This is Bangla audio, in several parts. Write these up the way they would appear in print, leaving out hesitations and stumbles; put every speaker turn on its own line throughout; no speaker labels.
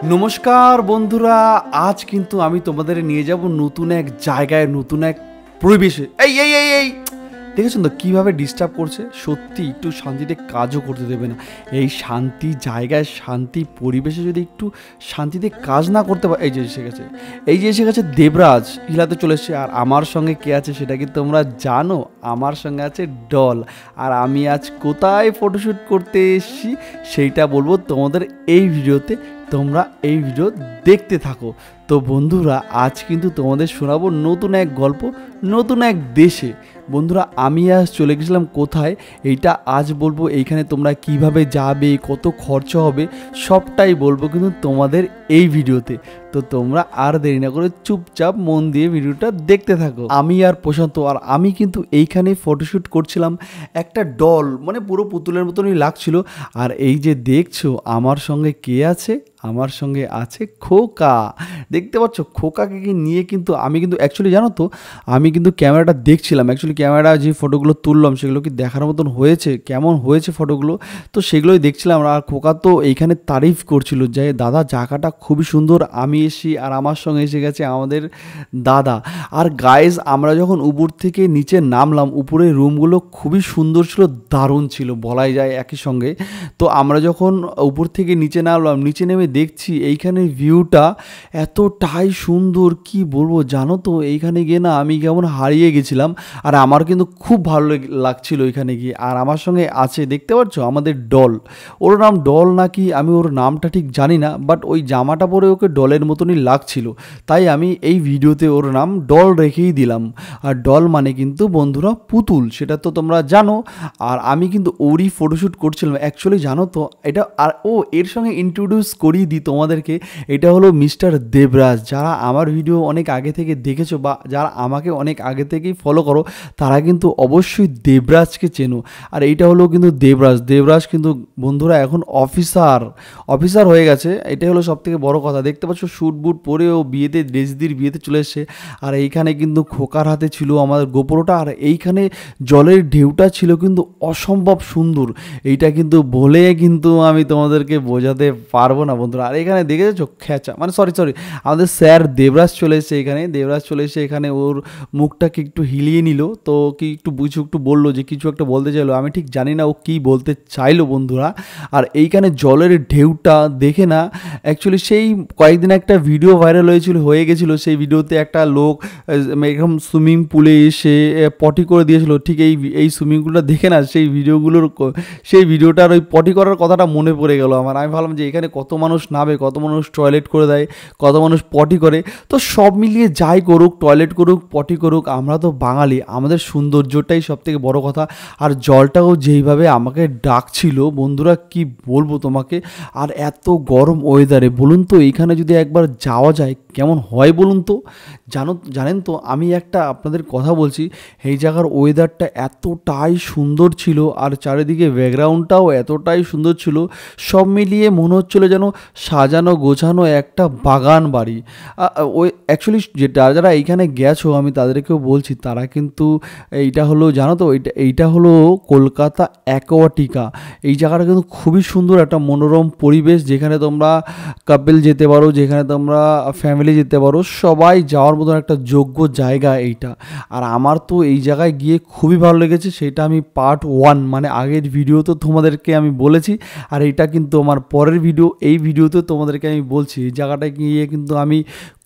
নমস্কার বন্ধুরা, আজ কিন্তু আমি তোমাদের নিয়ে যাব নতুন এক জায়গায়, নতুন এক পরিবেশে। এই এই এই এই দেখেছেন তো কীভাবে ডিস্টার্ব করছে? সত্যি একটু শান্তিতে কাজও করতে দেবে না। এই শান্তি জায়গায়, শান্তি পরিবেশে যদি একটু শান্তিতে কাজ না করতে পারে। এই যে এসে গেছে দেবরাজ, হিলাতে চলে এসছে। আর আমার সঙ্গে কে আছে সেটা কি তোমরা জানো? আমার সঙ্গে আছে ডল। আর আমি আজ কোথায় ফটোশ্যুট করতে এসেছি সেইটা বলবো তোমাদের এই ভিডিওতে। তোমরা এই ভিডিও দেখতে থাকো। তো বন্ধুরা, আজ কিন্তু তোমাদের শোনাবো নতুন এক গল্প, নতুন এক দেশে। বন্ধুরা, আমি আজ চলে গেছিলাম কোথায় এইটা আজ বলবো। এইখানে তোমরা কিভাবে যাবে, কত খরচা হবে, সবটাই বলবো কিন্তু তোমাদের এই ভিডিওতে। তো তোমরা আর দেরি না করে চুপচাপ মন দিয়ে ভিডিওটা দেখতে থাকো। আমি আর প্রশান্ত, আর আমি কিন্তু এইখানে ফটোশ্যুট করছিলাম। একটা ডল, মানে পুরো পুতুলের মতনই লাগছিল। আর এই যে দেখছো আমার সঙ্গে কে আছে, আমার সঙ্গে আছে খোকা। দেখতে পাচ্ছ খোকাকে নিয়ে কিন্তু আমি কিন্তু অ্যাকচুয়ালি জানো তো, আমি কিন্তু ক্যামেরাটা দেখছিলাম। অ্যাকচুয়ালি ক্যামেরা যে ফটোগুলো তুললাম সেগুলো কি দেখার মতন হয়েছে, কেমন হয়েছে ফটোগুলো, তো সেগুলোই দেখছিলাম। আর খোকা তো এইখানে তারিফ করছিল যে দাদা জায়গাটা খুবই সুন্দর। আমি এসি আর আমার সঙ্গে এসে গেছে আমাদের দাদা। আর গাইজ, আমরা যখন উপর থেকে নিচে নামলাম, উপরের রুমগুলো খুবই সুন্দর ছিল, দারুণ ছিল বলাই যায় একই সঙ্গে। তো আমরা যখন উপর থেকে নিচে নামলাম, নিচে নেমে দেখছি এইখানে ভিউটা এতটাই সুন্দর, কি বলবো জানো তো। এইখানে গিয়ে না আমি কেমন হারিয়ে গেছিলাম। আর আমার কিন্তু খুব ভালো লাগছিল এখানে গিয়ে। আর আমার সঙ্গে আছে, দেখতে পাচ্ছ, আমাদের ডল। ওর নাম ডল নাকি, আমি ওর নামটা ঠিক জানি না, বাট ওই জামাটা পরে ওকে ডলের মতনই লাগছিল, তাই আমি এই ভিডিওতে ওর নাম ডল রেখেই দিলাম। আর ডল মানে কিন্তু বন্ধুরা পুতুল, সেটা তো তোমরা জানো। আর আমি কিন্তু ওরই ফটোশ্যুট করছিলাম অ্যাকচুয়ালি, জানো তো এটা। আর এর সঙ্গে ইন্ট্রোডিউস করিয়ে দিই তোমাদেরকে, এটা হলো মিস্টার দেবরাজ। যারা আমার ভিডিও অনেক আগে থেকে দেখেছো বা যারা আমাকে অনেক আগে থেকেই ফলো করো, তারা কিন্তু অবশ্যই দেবরাজকে চেনো। আর এইটা হলো কিন্তু দেবরাজ। দেবরাজ কিন্তু বন্ধুরা এখন অফিসার হয়ে গেছে। এটাই হলো সব থেকে বড় কথা। দেখতে পাচ্ছ স্যুট বুট পরে ও বিয়েতে, ড্রেসদির বিয়েতে চলে এসছে। আর এইখানে কিন্তু খোকার হাতে ছিল আমাদের গোপরোটা। আর এইখানে জলের ঢেউটা ছিল কিন্তু অসম্ভব সুন্দর। এইটা কিন্তু বলে কিন্তু আমি তোমাদেরকে বোঝাতে পারবো না বন্ধুরা। আর এখানে দেখেছো খেঁচা, মানে সরি আমাদের স্যার দেবরাজ চলে এসেছে এখানে। দেবরাজ চলে এসে এখানে ওর মুখটাকে একটু হিলিয়ে নিল। তো কি একটু বললো যে কিছু একটা বলতে চাইলো, আমি ঠিক জানি না ও কী বলতে চাইলো বন্ধুরা। আর এইখানে জলের ঢেউটা দেখে না, অ্যাকচুয়ালি সেই কয়েকদিন একটা ভিডিও ভাইরাল হয়ে গেছিলো। সেই ভিডিওতে একটা লোক এরকম সুইমিং পুলে এসে পটি করে দিয়েছিল। ঠিক এই সুইমিং পুলটা দেখে না, সেই ভিডিওটার ওই পটি করার কথাটা মনে পড়ে গেল আমার। আমি ভাবলাম যে এখানে কত মানুষ নামে, কত মানুষ টয়লেট করে দেয়, কত মানুষ পটি করে। তো সব মিলিয়ে যাই করুক, টয়লেট করুক, পটি করুক, আমরা তো বাঙালি, আমাদের সৌন্দর্যটাই সব থেকে বড় কথা। আর জলটাও যেইভাবে আমাকে ডাকছিল বন্ধুরা, কি বলবো তোমাকে। আর এত গরম ওয়েদারে বলুন তো এইখানে যদি একবার যাওয়া যায় কেমন হয় বলুন তো। জানেন তো, আমি একটা আপনাদের কথা বলছি, এই জায়গার ওয়েদারটা এতটাই সুন্দর ছিল আর চারিদিকে ব্যাকগ্রাউন্ডটাও এতটাই সুন্দর ছিল। সব মিলিয়ে মনে হচ্ছিল যেন সাজানো গোছানো একটা বাগান বাড়ি। ওই অ্যাকচুয়ালি যারা এইখানে গেছো, আমি তাদেরকেও বলছি, তারা কিন্তু এইটা হলো, জানো তো, এইটা হলো কলকাতা অ্যাকোয়াটিকা। এই জায়গাটা কিন্তু খুবই সুন্দর, একটা মনোরম পরিবেশ, যেখানে তোমরা কাপল যেতে পারো, যেখানে তোমরা ফ্যামিলি যেতে পারো, সবাই যাওয়ার মতন একটা যোগ্য জায়গা এইটা। আর আমার তো এই জায়গায় গিয়ে খুবই ভালো লেগেছে। সেটা আমি পার্ট 1 মানে আগের ভিডিও তো তোমাদেরকে আমি বলেছি। আর এটা কিন্তু আমার পরের ভিডিও, এই ভিডিওতে তোমাদেরকে আমি বলছি এই জায়গাটায় গিয়ে কিন্তু আমি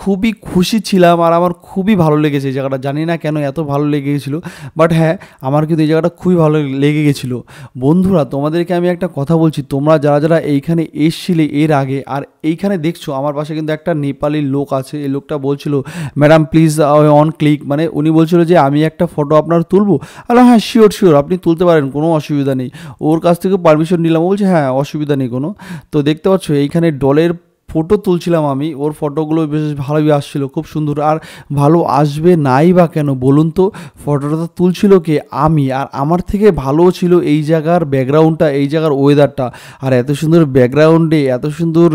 খুবই খুশি ছিলাম। আর আমার খুবই ভালো লেগেছে এই জায়গাটা, জানি না কেন এত ভালো লেগে গেছিলো, বাট হ্যাঁ আমার কিন্তু এই জায়গাটা খুবই ভালো লেগে গেছিলো। বন্ধুরা, তোমাদেরকে আমি একটা কথা বলছি, তোমরা যারা এইখানে এসছিলে এর আগে, আর এইখানে দেখছো আমার পাশে কিন্তু একটা নেপালি লোক আছে। এই লোকটা বলছিল ম্যাডাম প্লিজ অন ক্লিক, মানে উনি বলছিল যে আমি একটা ফটো আপনার তুলবো। আরে হ্যাঁ শিওর আপনি তুলতে পারেন, কোনো অসুবিধা নেই। ওর কাছ থেকে পারমিশন নিলাম, বলছে হ্যাঁ অসুবিধা নেই কোনো। তো দেখতে পাচ্ছ এইখানে ডলের ফটো তুলছিলাম আমি। ওর ফটোগুলো বেশ ভালোই আসছিলো, খুব সুন্দর। আর ভালো আসবে নাই বা কেন বলুন তো, ফটোটা তো তুলছিল কে, আমি। আর আমার থেকে ভালো ছিল এই জায়গার ব্যাকগ্রাউন্ডটা, এই জায়গার ওয়েদারটা। আর এত সুন্দর ব্যাকগ্রাউন্ডে, এত সুন্দর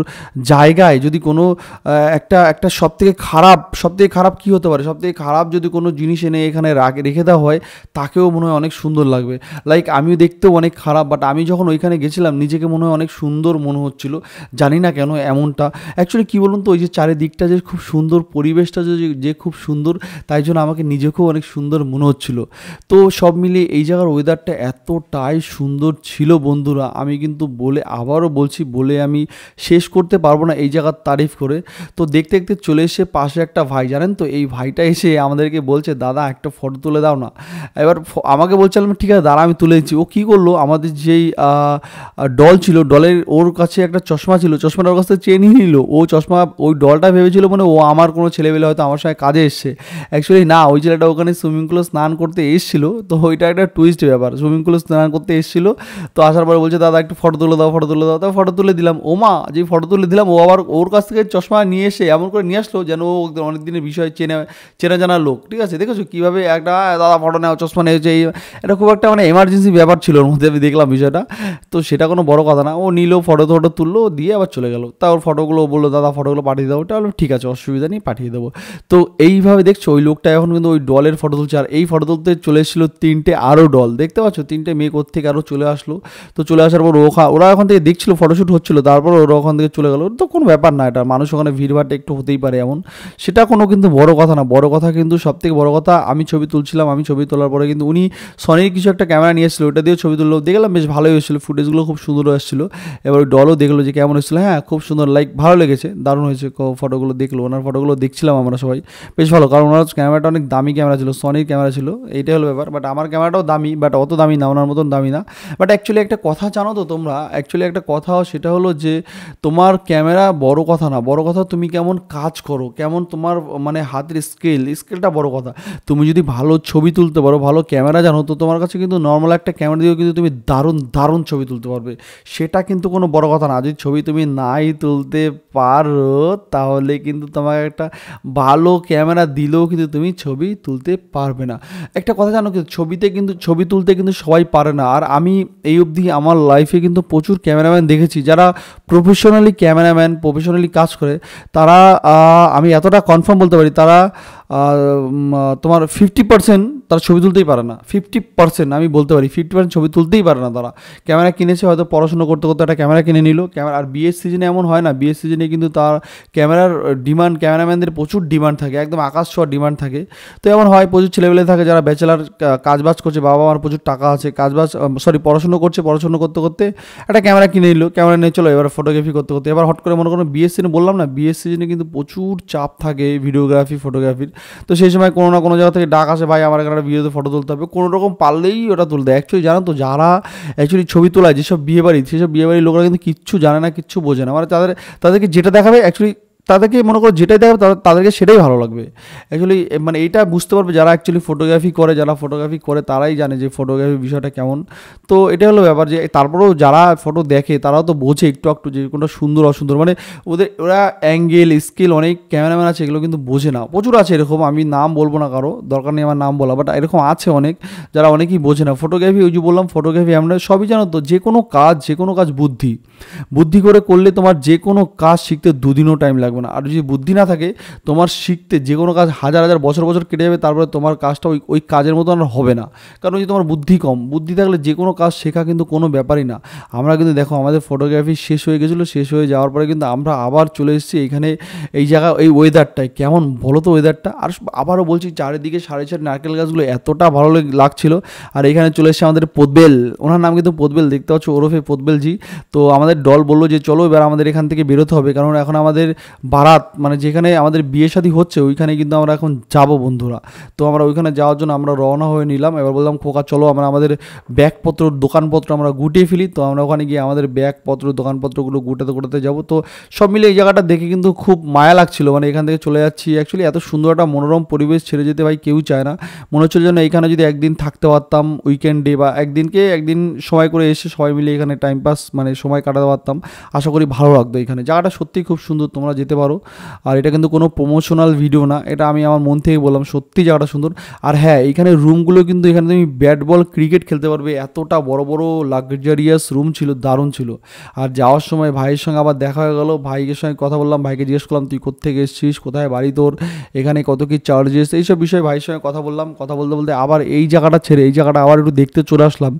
জায়গায় যদি কোনো একটা সব থেকে খারাপ কী হতে পারে, সব থেকে খারাপ যদি কোনো জিনিস এনে এখানে রেখে দেওয়া হয়, তাকেও মনে হয় অনেক সুন্দর লাগবে। লাইক আমিও দেখতেও অনেক খারাপ, বাট আমি যখন ওইখানে গেছিলাম নিজেকে মনে হয় অনেক সুন্দর মনে হচ্ছিল, জানি না কেন এমনটা। অ্যাকচুয়ালি কী বলুন তো, ওই যে চারিদিকটা যে খুব সুন্দর, পরিবেশটা যে খুব সুন্দর, তাই জন্য আমাকে নিজেকেও অনেক সুন্দর মনে হচ্ছিল। তো সব মিলিয়ে এই জায়গার ওয়েদারটা এতটাই সুন্দর ছিল বন্ধুরা, আমি কিন্তু বলে আবারও বলছি, বলে আমি শেষ করতে পারবো না এই জায়গার তারিফ করে। তো দেখতে দেখতে চলে এসে পাশে একটা ভাই, জানেন তো এই ভাইটা এসে আমাদেরকে বলছে, দাদা একটা ফটো তুলে দাও না। এবার আমাকে বলছিলাম ঠিক আছে দাঁড়া আমি তুলে দিচ্ছি। ও কী করলো, আমাদের যেই ডল ছিল, ডলের ওর কাছে একটা চশমা ছিল, চশমাটা ওর কাছ থেকে চেয়ে নিয়ে নিল। ও চশমা, ওই ডলটা ভেবেছিল মানে ও আমার কোনো ছেলেবেলে হয়তো আমার সঙ্গে কাজে এসছে। অ্যাকচুয়ালি না, ওই ছেলেটা ওখানে সুইমিং পুলে স্নান করতে এসেছিলো। তো ওইটা একটা টুইস্ট ব্যাপার, সুইমিং পুলে স্নান করতে এসেছিলো। তো আসার পরে বলছে দাদা একটু ফটো তুলে দাও, ফটো তুলে দাও। তো ফটো তুলে দিলাম। ও মা, যে ফটো তুলে দিলাম, ও আবার ওর কাছ থেকে চশমা নিয়ে এসে এমন করে নিয়ে আসলো যেন ও অনেক দিনের বিষয় চেনা জানা লোক। ঠিক আছে, দেখেছো কীভাবে একটা দাদা ফটো নেওয়া, চশমা নিয়েছে, এটা খুব একটা মানে এমার্জেন্সি ব্যাপার ছিল ওর মধ্যে, আমি দেখলাম বিষয়টা। তো সেটা কোনো বড় কথা না, ও নিল, ফটো তুললো, দিয়ে আবার চলে গেল। তা ওর ফটোগুলো বললো দাদা ফটোগুলো পাঠিয়ে দাও। ওটা হলো ঠিক আছে, অসুবিধা নেই, পাঠিয়ে দেবো। তো এইভাবে দেখছো ওই লোকটা এখন কিন্তু ওই ডলের ফটো তুলছে। আর এই ফটো তুলতে চলে এসেছিলো 3টে আরও ডল, দেখতে পাচ্ছ 3টে মেয়ে কোত্থেকে আরও চলে আসলো। তো চলে আসার পর ওরা ওখান থেকে দেখছিল ফটোশ্যুট হচ্ছিলো, তারপর ওরা ওখান থেকে চলে গেলো। তো কোনো ব্যাপার না, এটা মানুষ ওখানে ভিড়ভাড়টা একটু হতেই পারে এমন, সেটা কোনো কিন্তু বড় কথা না। বড় কথা কিন্তু সবথেকে বড় কথা, আমি ছবি তুলছিলাম, আমি ছবি তোলার পরে কিন্তু উনি সনির কিছু একটা ক্যামেরা নিয়ে এসেছিলো, ওটা দিয়ে ছবি তুললো, দেখলাম বেশ ভালোই হয়েছিলো, ফুটেজগুলো খুব সুন্দর এসেছিলো। এবার ওই ডলও দেখলো যে কেমন এসেছিলো, হ্যাঁ খুব সুন্দর, লাইক ভালো লেগেছে, দারুণ হয়েছে। ফটোগুলো দেখলো, ওনার ফটোগুলো দেখছিলাম আমরা সবাই, বেশ ভালো, কারণ ওনার ক্যামেরাটা অনেক দামি ক্যামেরা ছিল, সনির ক্যামেরা ছিল, এইটাই হলো ব্যাপার। বাট আমার ক্যামেরাটাও দামি, বাট অত দামি না, ওনার মতন দামি না। বাট অ্যাকচুয়ালি একটা কথা জানো তো তোমরা, অ্যাকচুয়ালি একটা কথা, সেটা হলো যে তোমার ক্যামেরা বড় কথা না, বড় কথা তুমি কেমন কাজ করো, কেমন তোমার মানে হাতের স্কেলটা বড় কথা। তুমি যদি ভালো ছবি তুলতে পারো, ভালো ক্যামেরা জানো, তো তোমার কাছে কিন্তু নর্মাল একটা ক্যামেরা দিয়েও কিন্তু তুমি দারুণ দারুণ ছবি তুলতে পারবে, সেটা কিন্তু কোনো বড় কথা না। যদি ছবি তুমি নাই তুলতে পারো, তাহলে কিন্তু তোমাকে একটা ভালো ক্যামেরা দিলেও কিন্তু তুমি ছবি তুলতে পারবে না। একটা কথা জানো, কিন্তু ছবি তুলতে কিন্তু সবাই পারে না। আর আমি এই অবধি আমার লাইফে কিন্তু প্রচুর ক্যামেরাম্যান দেখেছি যারা প্রফেশনালি কাজ করে, তারা আমি এতটা কনফার্ম বলতে পারি, তারা তোমার 50% তারা ছবি তুলতেই পারে না। 50% আমি বলতে পারি 50% ছবি তুলতেই পারে না তারা। ক্যামেরা কিনেছে, হয়তো পড়াশোনা করতে করতে একটা ক্যামেরা কিনে নিল, ক্যামেরা। আর বিয়ের সিজনে এমন হয় না, বিয়ের সিজনে কিন্তু তার ক্যামেরার ডিমান্ড, ক্যামেরাম্যানদের প্রচুর ডিমান্ড থাকে, একদম আকাশ ছোঁয়া ডিমান্ড থাকে। তো এমন হয় প্রচুর ছেলেবেলে থাকে যারা ব্যাচেলার, কাজবাজ করছে, বাবা মার প্রচুর টাকা আছে, পড়াশোনা করতে করতে একটা ক্যামেরা কিনে নিল, ক্যামেরা নিয়ে চলো এবার ফটোগ্রাফি করতে করতে। এবার হট করে মনে করো বিয়ের সিজনে, বললাম না বিয়ের সিজনে কিন্তু প্রচুর চাপ থাকে ভিডিওগ্রাফি, ফটোগ্রাফির। তো সেই সময় কোনো না কোনো জায়গা থেকে ডাক আসে, ভাই আমার এখানে একটা ভিডিওতে ফটো তুলতে হবে, কোনো রকম পারলেই ওটা তুলতে। অ্যাকচুয়ালি জানো তো, যারা অ্যাকচুয়ালি ছবি তোলায়, যেসব বিয়েবাড়ি, সেসব বিয়েবাড়ির লোকরা কিন্তু কিচ্ছু জানে না, কিচ্ছু বোঝে না। মানে তাদেরকে যেটা দেখাবে, অ্যাকচুয়ালি তাদেরকে মনে করো যেটাই দেখাবে তাদেরকে সেটাই ভালো লাগবে। অ্যাকচুয়ালি মানে এইটা বুঝতে পারবে যারা অ্যাকচুয়ালি ফটোগ্রাফি করে, তারাই জানে যে ফটোগ্রাফির বিষয়টা কেমন। তো এটা হলো ব্যাপার, যে তারপরেও যারা ফটো দেখে তারাও তো বোঝে একটু একটু যে কোনটা সুন্দর অসুন্দর, মানে ওরা অ্যাঙ্গেল স্কেল, অনেক ক্যামেরাম্যান আছে এগুলো কিন্তু বোঝে না, প্রচুর আছে এরকম। আমি নাম বলবো না, কারো দরকার নেই আমার নাম বলা, বাট এরকম আছে অনেক যারা অনেকেই বোঝে না ফটোগ্রাফি। ওই যে বললাম ফটোগ্রাফি, আমরা সবই জানো তো, যে কোনো কাজ বুদ্ধি করে করলে তোমার যে কোনো কাজ শিখতে 2 দিনও টাইম লাগবে না। আর যদি বুদ্ধি না থাকে তোমার, শিখতে যে কোনো কাজ হাজার বছর কেটে যাবে, তারপরে তোমার কাজটা ওই কাজের মতো আর হবে না। কারণ যদি তোমার বুদ্ধি থাকলে যে কোনো কাজ শেখা কিন্তু কোনো ব্যাপারই না। আমরা কিন্তু দেখো আমাদের ফটোগ্রাফি শেষ হয়ে গেছিলো, শেষ হয়ে যাওয়ার পরে কিন্তু আমরা আবার চলে এসেছি এখানে, এই জায়গা, এই ওয়েদারটায় কেমন বলো তো ওয়েদারটা। আর আবারও বলছি, চারিদিকে সারি নারকেল গাছগুলো এতটা ভালো লাগছিল। আর এখানে চলে এসেছে আমাদের পোদবেল, ওনার নাম কিন্তু পোদবেল, দেখতে পাচ্ছ, ওরফে পোদবেলজি। তো আমাদের দল বললো যে চলো এবার আমাদের এখান থেকে বেরোতে হবে, কারণ এখন আমাদের বারাত, মানে যেখানে আমাদের বিয়ে শাদী হচ্ছে ওইখানে কিন্তু আমরা এখন যাব বন্ধুরা। তো আমরা ওইখানে যাওয়ার জন্য আমরা রওনা হয়ে নিলাম। এবার বললাম খোকা চলো আমরা আমাদের ব্যাগপত্র, দোকানপত্র আমরা গুটিয়ে ফেলি। তো আমরা ওখানে গিয়ে আমাদের ব্যাগপত্র, দোকানপত্রগুলো গুটাতে যাবো। তো সব মিলে এই জায়গাটা দেখে কিন্তু খুব মায়া লাগছিল, মানে এখান থেকে চলে যাচ্ছি। অ্যাকচুয়ালি এত সুন্দর একটা মনোরম পরিবেশ ছেড়ে যেতে ভাই কেউ চায় না। মনে হচ্ছিল যেন এখানে যদি একদিন থাকতে পারতাম উইকেন্ডে, বা একদিন সময় করে এসে সবাই মিলে এখানে টাইম পাস, মানে সময় কাটাতে পারতাম, আশা করি ভালো লাগতো। এখানে জায়গাটা সত্যিই খুব সুন্দর, তোমরা যেতে যেতে পারো। আর এটা কিন্তু কোনো প্রমোশনাল ভিডিও না, এটা আমি আমার মন থেকে বললাম, সত্যি জায়গাটা সুন্দর। আর হ্যাঁ, এইখানে রুমগুলো কিন্তু এখানে তুমি ব্যাট বল ক্রিকেট খেলতে পারবে, এতটা বড় বড় লাক্সারিয়াস রুম ছিল, দারুণ ছিল। আর যাওয়ার সময় ভাইয়ের সঙ্গে আবার দেখা হয়ে গেল, ভাইয়ের সঙ্গে কথা বললাম, ভাইকে জিজ্ঞেস করলাম তুই কোত্থেকে এসেছিস, কোথায় বাড়ি তোর, এখানে কত কি চার্জেস, এইসব বিষয়ে ভাইয়ের সঙ্গে কথা বললাম। কথা বলতে বলতে আবার এই জায়গাটা ছেড়ে এই জায়গাটা আবার একটু দেখতে চলে আসলাম।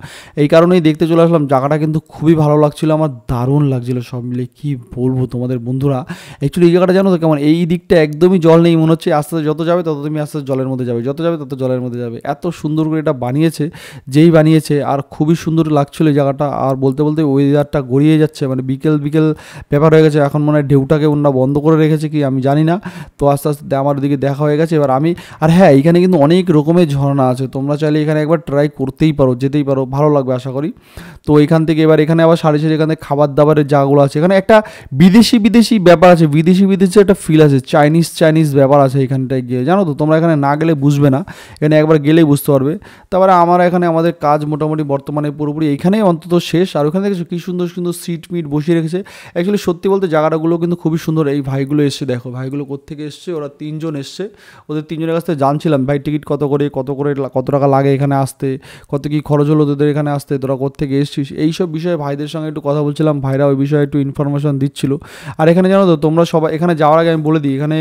এই কারণেই দেখতে চলে আসলাম, জায়গাটা কিন্তু খুবই ভালো লাগছিল আমার, দারুণ লাগছিল সব মিলে, কি বলবো তোমাদের বন্ধুরা। অ্যাকচুয়ালি এই জায়গাটা জানো তো কেমন, এই দিকটা একদমই জল নেই, মনে হচ্ছে আস্তে আস্তে যত যাবে তত তুমি আস্তে আস্তে জলের মধ্যে যাবে, যত যাবে তত জলের মধ্যে যাবে, এত সুন্দর করে এটা বানিয়েছে যেই বানিয়েছে। আর খুবই সুন্দর লাগছিল এই জায়গাটা। আর বলতে বলতে ওয়েদারটা গড়িয়ে যাচ্ছে, মানে বিকেল বিকেল ব্যাপার হয়ে গেছে, এখন মনে হয় ঢেউটাকে ওনারা বন্ধ করে রেখেছে কি আমি জানি না। তো আস্তে আস্তে আমার ওদিকে দেখা হয়ে গেছে এবার আমি। আর হ্যাঁ, এখানে কিন্তু অনেক রকমের ঝর্ণা আছে, তোমরা চাইলে এখানে একবার ট্রাই করতেই পারো, যেতেই পারো, ভালো লাগবে আশা করি। তো এখান থেকে এবার এখানে আবার সারি সারি এখানে খাবার দাবারের জায়গাগুলো আছে, এখানে একটা বিদেশি বিদেশি ব্যাপার আছে, বিদেশি বিদেশি একটা ফিল আছে, চাইনিজ চাইনিজ ব্যাপার আছে এখানটায় গিয়ে, জানো তো তোমরা এখানে না গেলে বুঝবে না, এখানে একবার গেলেই বুঝতে পারবে। তারপরে আমরা এখানে আমাদের কাজ মোটামুটি বর্তমানে পুরোপুরি এইখানেই অন্তত শেষ। আর ওখানে দেখেছো কী সুন্দর সুন্দর সিট মিট বসিয়ে রেখেছে। অ্যাকচুয়ালি সত্যি বলতে জায়গাটাগুলো কিন্তু খুবই সুন্দর। এই ভাইগুলো এসছে, দেখো ভাইগুলো কোত্থেকে এসছে, ওরা 3 জন এসছে, ওদের 3 জনের কাছ থেকে জানছিলাম ভাই টিকিট কত করে, কত টাকা লাগে এখানে আসতে, কত কী খরচ হলো তোদের এখানে আসতে, তোরা কোত্থেকে এসছিস, এইসব বিষয়ে ভাইদের সঙ্গে একটু কথা বলছিলাম, ভাইরা ওই বিষয়ে একটু ইনফরমেশন দিচ্ছিল। আর এখানে জানো তো তোমরা সবাই এখানে যাওয়ার আগে আমি বলে দিই, এখানে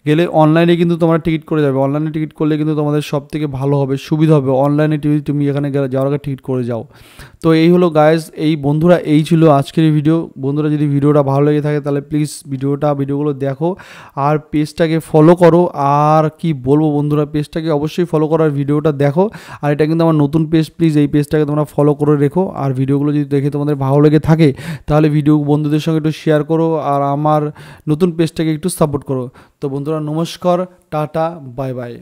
গেলে অনলাইনে কিন্তু তোমরা টিকিট করে যাবে, অনলাইনে টিকিট করলে কিন্তু তোমাদের সব থেকে ভালো হবে, সুবিধা হবে, অনলাইনে তুমি এখানে যাওয়ার আগে টিকিট করে যাও। তো এই হলো গাইজ, এই বন্ধুরা এই ছিল আজকের এই ভিডিও। বন্ধুরা যদি ভিডিওটা ভালো লেগে থাকে তাহলে প্লিজ ভিডিওগুলো দেখো আর পেজটাকে ফলো করো। আর কি বলবো বন্ধুরা, পেজটাকে অবশ্যই ফলো করো আর ভিডিওটা দেখো। আর এটা কিন্তু আমার নতুন পেজ, প্লিজ এই পেজটাকে তোমরা ফলো করে রেখো। আর ভিডিওগুলো যদি দেখে তোমাদের ভালো লেগে থাকে তাহলে ভিডিও বন্ধুদের সঙ্গে একটু শেয়ার করো আর আমার নতুন পেজটাকে একটু সাপোর্ট করো। তো বন্ধুরা নমস্কার, টাটা, বাই বাই।